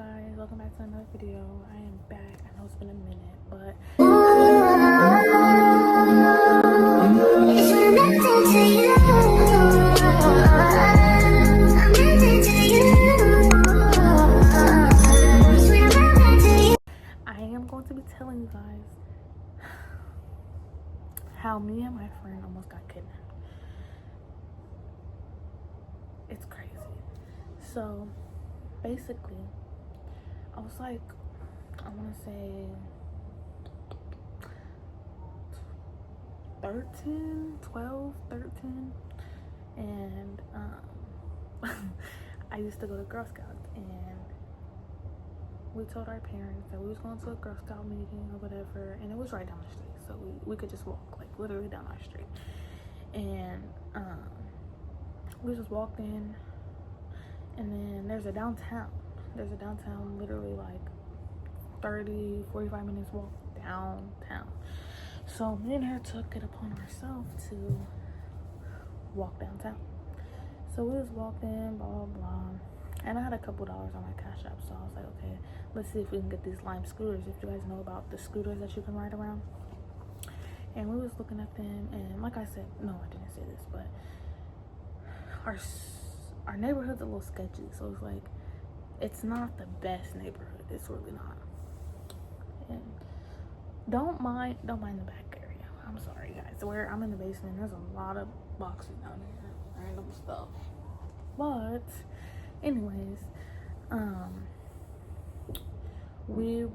guys, welcome back to another video. I am back. I know it's been a minute, but I am going to be telling you guys how me and my friend almost got kidnapped. It's crazy. So basically, I was like, I want to say 13, and I used to go to Girl Scouts, and we told our parents that we was going to a Girl Scout meeting or whatever, and it was right down the street, so we could just walk, like literally down our street. And we just walked in, and then there's a downtown literally like 30-45 minutes walk downtown. So me and her took it upon ourselves to walk downtown. So we was walking, blah blah blah, and I had a couple dollars on my Cash App, so I was like, okay, let's see if we can get these Lime scooters, if you guys know about the scooters that you can ride around. And we was looking at them, and like I said, no, I didn't say this, but our neighborhood's a little sketchy, so it's like, it's not the best neighborhood. It's really not. And don't mind the back area. I'm sorry, guys. Where I'm in the basement, there's a lot of boxes down here, random stuff. But anyways, where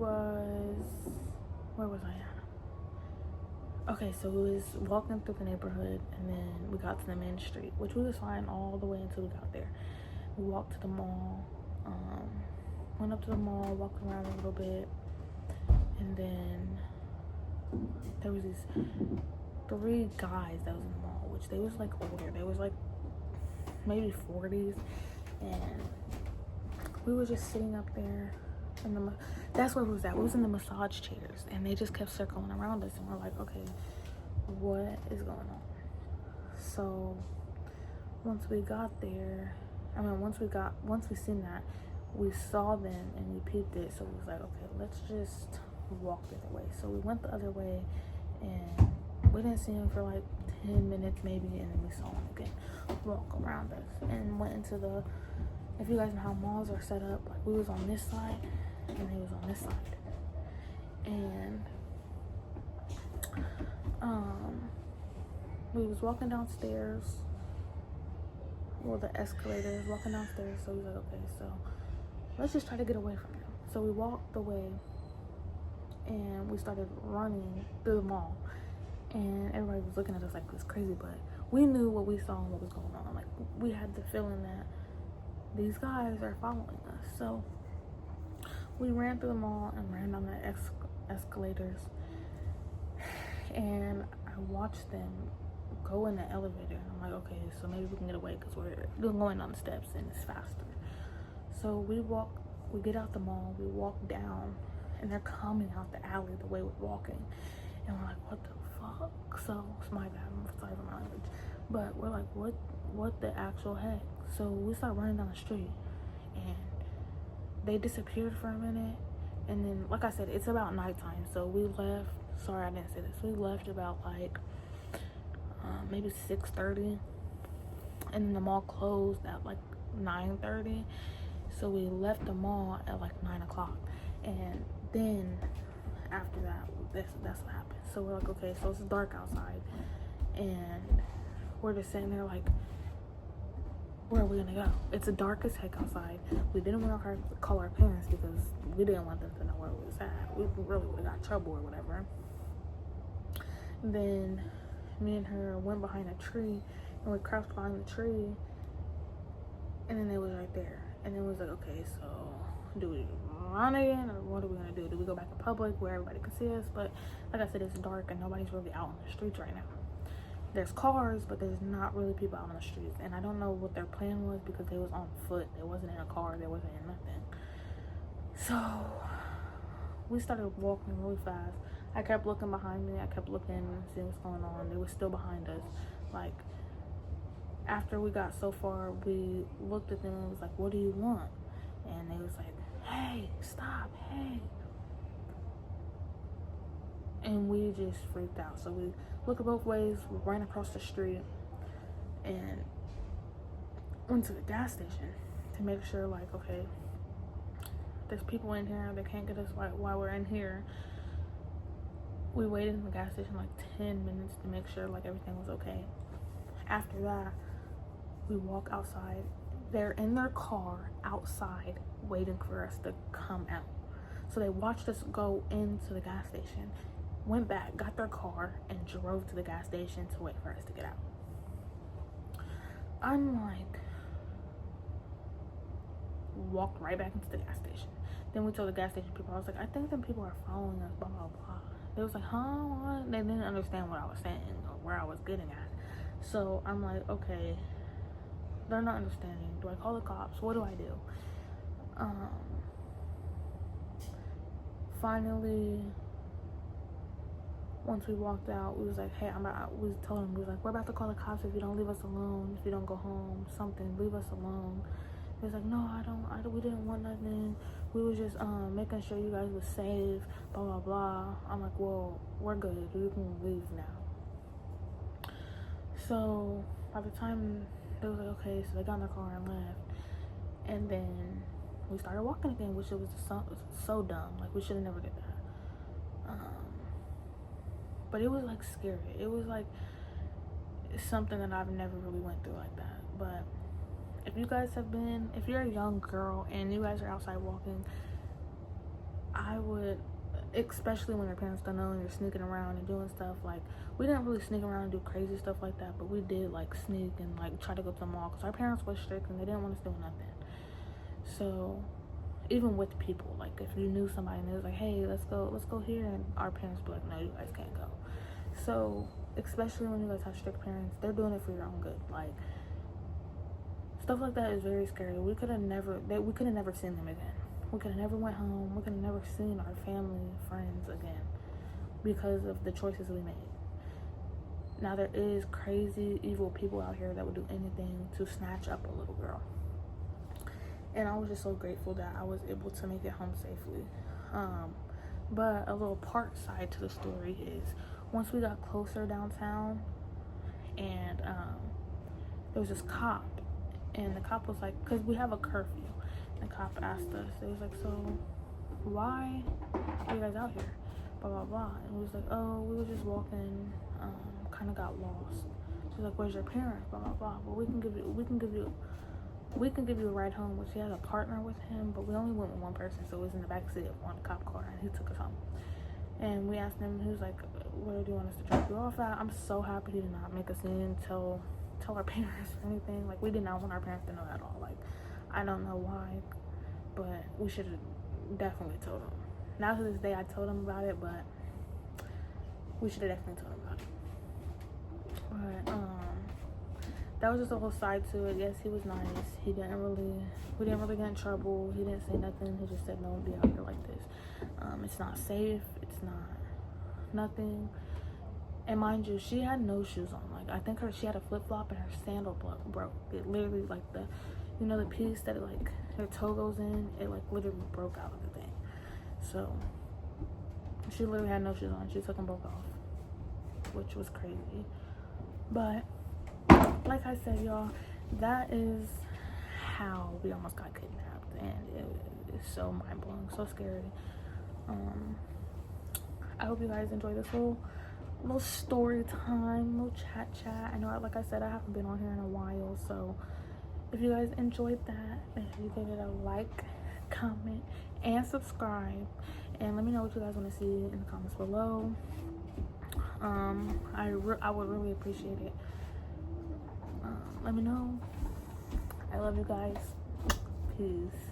was I at? Okay, so we was walking through the neighborhood, and then we got to the main street, which we was fine all the way until we got there. We walked to the mall, went up to the mall, walked around a little bit, and then there was these 3 guys that was in the mall, which they was like older. They was like maybe 40s, and we were just sitting up there in that's where we was at. We was in the massage chairs, and they just kept circling around us, and we're like, okay, what is going on? So once we got there, once we seen that, we saw them and we peeped it, so we was like, okay, let's just walk the other way. So we went the other way, and we didn't see them for like 10 minutes maybe, and then we saw them again walk around us and went into the, if you guys know how malls are set up, like we was on this side and they was on this side, and we was walking downstairs, well, the escalators, walking downstairs. So we was like, okay, so let's just try to get away from them. So we walked away, and we started running through the mall, and everybody was looking at us like it was crazy, but we knew what we saw and what was going on. Like, we had the feeling that these guys are following us. So we ran through the mall and ran down the escalators, and I watched them go in the elevator, and I'm like, okay, so maybe we can get away because we're going down the steps and it's faster. So we get out the mall, we walk down, and they're coming out the alley the way we're walking, and we're like, what the fuck? So it's my bad, I'm sorry for my language, but we're like, what the actual heck? So we start running down the street, and they disappeared for a minute, and then, like I said, it's about nighttime, so we left. Sorry, I didn't say this. We left about like maybe 6:30, and then the mall closed at like 9:30. So we left the mall at like 9 o'clock, and then after that, that's what happened. So we're like, okay, so it's dark outside, and we're just sitting there like, where are we gonna go? It's dark as heck outside. We didn't want to call our parents because we didn't want them to know where we was at. We really would have got in trouble or whatever. Then me and her went behind a tree, and we crouched behind the tree, and then they was right there. And then we was like, okay, so do we run again, or what are we gonna do? Do we go back in public where everybody can see us? But like I said, it's dark and nobody's really out on the streets right now. There's cars, but there's not really people out on the streets, and I don't know what their plan was because they was on foot. They wasn't in a car, they wasn't in nothing. So we started walking really fast. I kept looking behind me, I kept looking and seeing what's going on. They were still behind us. Like, after we got so far, we looked at them and was like, what do you want? And they was like, hey, stop, hey. And we just freaked out. So we looked both ways, we ran across the street, and went to the gas station to make sure, like, okay, there's people in here, they can't get us while we're in here. We waited in the gas station like 10 minutes to make sure like everything was okay. After that, we walk outside. They're in their car outside waiting for us to come out. So they watched us go into the gas station, went back, got their car, and drove to the gas station to wait for us to get out. I'm like, walked right back into the gas station. Then we told the gas station people, I was like, I think them people are following us, blah, blah, blah. They was like, huh, what? They didn't understand what I was saying or where I was getting at. So I'm like, okay, they're not understanding. Do I call the cops? What do I do? Finally, once we walked out, we was like, hey, we told them, we was like, we're about to call the cops if you don't leave us alone, if you don't go home, something, leave us alone. He was like, no, we didn't want nothing. We was just making sure you guys was safe, blah, blah, blah. I'm like, well, we're good. You can leave now. So by the time they was like, okay, so they got in their car and left. And then we started walking again, which it was so dumb. Like, we should have never did that. But it was like scary. It was like something that I've never really went through like that. But if you guys have been, if you're a young girl and you guys are outside walking, I would, especially when your parents don't know and you're sneaking around and doing stuff, like, we didn't really sneak around and do crazy stuff like that, but we did like sneak and like try to go to the mall because our parents were strict and they didn't want us doing nothing. So even with people, like if you knew somebody and they was like, hey, let's go here, and our parents be like, no, you guys can't go. So especially when you guys have strict parents, they're doing it for your own good. Like, stuff like that is very scary. We could have never seen them again. We could have never went home. We could have never seen our family, friends again because of the choices we made. Now, there is crazy, evil people out here that would do anything to snatch up a little girl. And I was just so grateful that I was able to make it home safely. But a little part side to the story is, once we got closer downtown, and there was this cop, and the cop was like, because we have a curfew, and the cop asked us, it was like, so why are you guys out here, blah blah blah. And we was like, oh, we were just walking, kind of got lost. She's like, where's your parents, blah blah blah. Well, we can give you a ride home, which he had a partner with him, but we only went with one person, so it was in the back seat of one cop car, and he took us home. And we asked him, he was like, where do you want us to drop you off at? I'm so happy he did not make a scene, tell our parents or anything. Like, we did not want our parents to know at all. Like, I don't know why, but we should have definitely told them. Now to this day, I told them about it, but we should have definitely told them about it. But that was just a whole side to it. Yes, he was nice. We didn't really get in trouble. He didn't say nothing. He just said, no one be out here like this. It's not safe. It's not nothing. And mind you, she had no shoes on. Like, I think she had a flip-flop and her sandal broke. It literally, like, the piece that like her toe goes in, it like literally broke out of the thing. So she literally had no shoes on. She took them both off, which was crazy. But like I said, y'all, that is how we almost got kidnapped, and it is so mind-blowing, so scary. I hope you guys enjoy this little story time, little chat. I know, like I said, I haven't been on here in a while, so if you guys enjoyed that, make sure you give it a like, comment, and subscribe, and let me know what you guys want to see in the comments below. I would really appreciate it. Let me know. I love you guys. Peace.